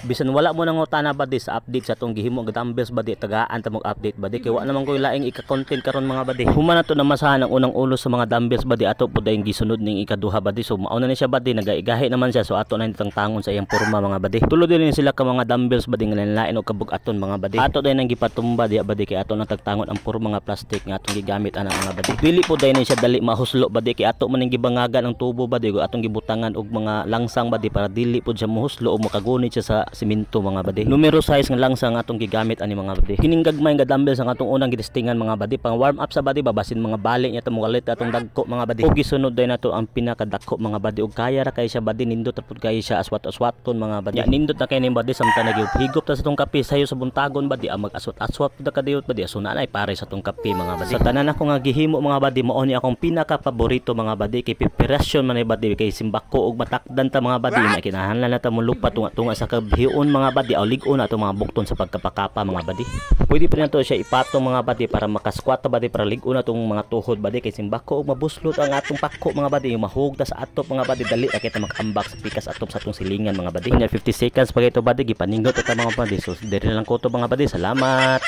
Bisan wala mo nang utana badi sa update sa atong gihimo nga dumbbells badi, tagaan ta mo update badi kay wa naman ko laing ika-content karon mga badi. Human na to na masahan ang unang ulo sa mga dumbbells badi, ato pud dayon gisunod ning ikaduha badi. So mauna ni siya badi, nagaigahi naman siya, so ato na nitang tangon sa iyang porma mga badi. Tulo din sila ka mga dumbbells badi nga lain og kabug-aton mga badi. Ato dayon nang gipatumba diya badi kay ato nang tagtangon ang porma nga plastic nga atong gigamit ana mga badi. Dili po dayon siya dali mahuslo badi kay ato man ning gibangagan ang tubo badi, atong gibutangan og mga langsang badi para dili pud siya mahuslo o makagunit siya sa simento mga badi. Numero size nga langsang atong gigamit ani mga badi. Kining gagmay nga dumbbells ang atong unang gitestingan mga badi, pang warm up sa badi babasin mga bali niya tamo galit atong dagko mga badi. Og gisunod day nato ang pinakadako mga badi, og kaya ra kay siya badi, nindot ra pud kay siya aswat-aswaton mga badi. Nindot na kay ning badi samtang naghigop ta sa tong kape sayo sa buntagon badi, ang mag-aswat-aswat pud kadiyot badi, aso na ay pare sa tong kape mga badi. Sa tanan ako nga gihimo mga badi, mao ni akong pinaka paborito mga badi kay preparasyon man ay badi, kay simbako og matakdan ta mga badi na kinahanglan na ta mo lupa tunga sa kabhiun mga badi, aw lig-on ato mga bukton sa pagkapakapa mga badi. Pwede pa nato siya ipatong mga badi para makasquat ta badi, para lig-on atong mga tuhod badi kay simbako og mabuslot ang atong pako mga badi, mahugda sa atop mga badi, dali ra kita makambak sa pikas atop sa atong silingan mga badi. 50 seconds pa ito badi, gipaninggot ta mga badi. So diri lang ko to mga badi, salamat.